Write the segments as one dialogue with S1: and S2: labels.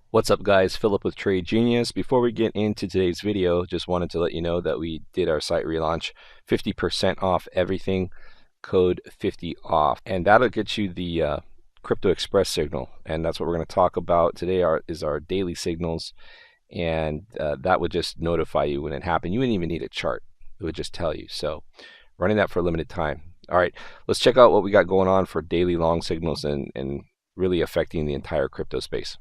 S1: What's up guys, Philip with Trade Genius. Before we get into today's video, just wanted to let you know that we did our site relaunch, 50% off everything, code 50 off. And that'll get you the Crypto Express signal. And that's what we're going to talk about today is our daily signals. And that would just notify you when it happened. You wouldn't even need a chart. It would just tell you. So running that for a limited time. All right, let's check out what we got going on for daily long signals and really affecting the entire crypto space.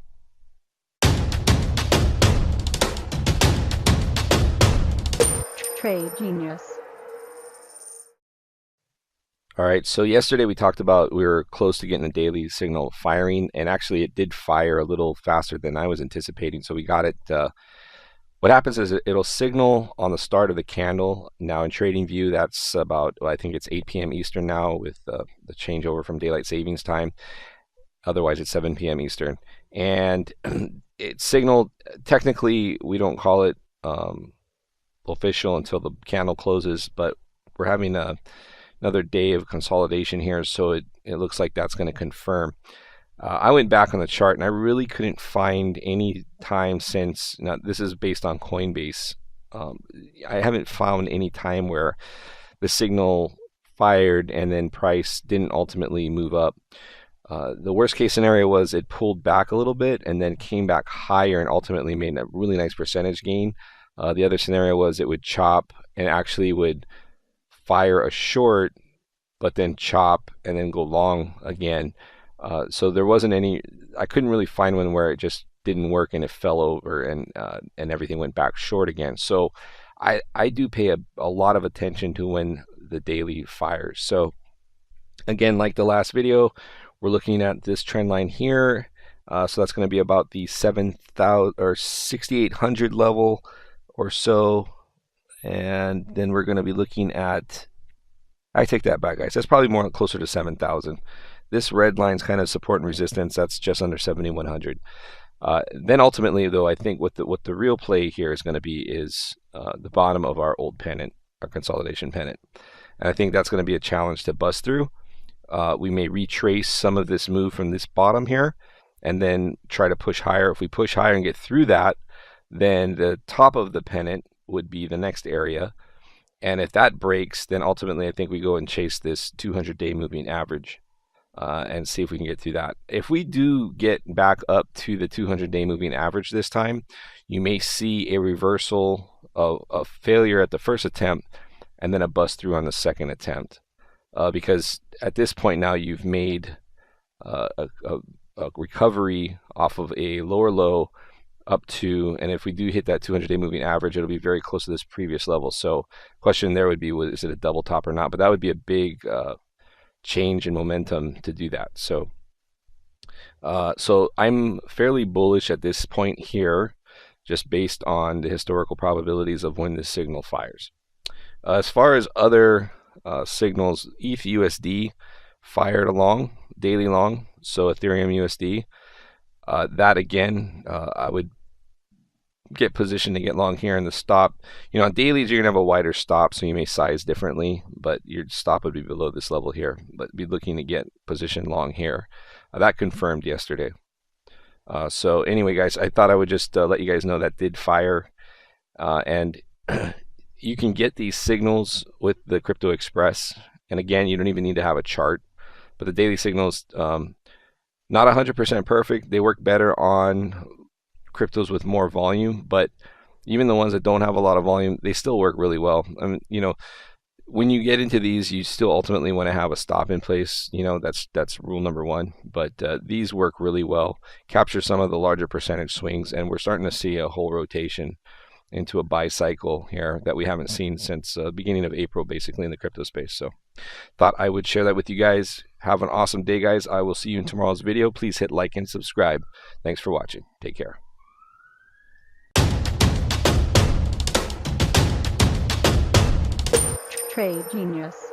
S2: Trade Genius.
S1: All right, so yesterday we talked about we were close to getting a daily signal firing, and actually it did fire a little faster than I was anticipating. So we got it. What happens is it'll signal on the start of the candle. Now in TradingView, that's about, well, I think it's 8 p.m. Eastern now with the changeover from daylight savings time. Otherwise, it's 7 p.m. Eastern. And it signaled, technically, we don't call it official until the candle closes, but we're having another day of consolidation here, so it looks like that's going to confirm. I went back on the chart and I really couldn't find any time since, now this is based on Coinbase, I haven't found any time where the signal fired and then price didn't ultimately move up. The worst case scenario was it pulled back a little bit and then came back higher and ultimately made a really nice percentage gain. The other scenario was it would chop and actually would fire a short, but then chop and then go long again. So there wasn't any, I couldn't really find one where it just didn't work and it fell over and everything went back short again. So I do pay a lot of attention to when the daily fires. So again, like the last video, we're looking at this trend line here. So that's going to be about the 7,000 or 6,800 level or so, and then we're going to be looking at, I take that back guys, that's probably more closer to 7,000. This red line's kind of support and resistance, that's just under 7,100. Then ultimately though, I think what the real play here is going to be is the bottom of our old pennant, our consolidation pennant, and I think that's going to be a challenge to bust through. We may retrace some of this move from this bottom here and then try to push higher. If we push higher and get through that, then the top of the pennant would be the next area, and if that breaks, then ultimately I think we go and chase this 200-day moving average and see if we can get through that. If we do get back up to the 200-day moving average this time, you may see a reversal of a failure at the first attempt and then a bust through on the second attempt, because at this point now you've made a recovery off of a lower low up to, and if we do hit that 200-day moving average, it'll be very close to this previous level. So question there would be, is it a double top or not? But that would be a big change in momentum to do that. So so I'm fairly bullish at this point here, just based on the historical probabilities of when this signal fires. As far as other signals, ETH USD fired along, daily long, so Ethereum USD. That again, I would get positioned to get long here in the stop. You know, on dailies you're gonna have a wider stop, so you may size differently, but your stop would be below this level here, but be looking to get positioned long here. That confirmed yesterday. So anyway guys, I thought I would just let you guys know that did fire, and you can get these signals with the Crypto Express, and again you don't even need to have a chart, but the daily signals, not 100% perfect. They work better on cryptos with more volume, but even the ones that don't have a lot of volume, they still work really well. I mean, you know, when you get into these, you still ultimately want to have a stop in place. You know, that's rule number one. But these work really well, capture some of the larger percentage swings, and we're starting to see a whole rotation into a buy cycle here that we haven't seen since beginning of April, basically, in the crypto space. So thought I would share that with you guys. Have an awesome day, guys. I will see you in tomorrow's video. Please hit like and subscribe. Thanks for watching. Take care.
S2: Trade Genius.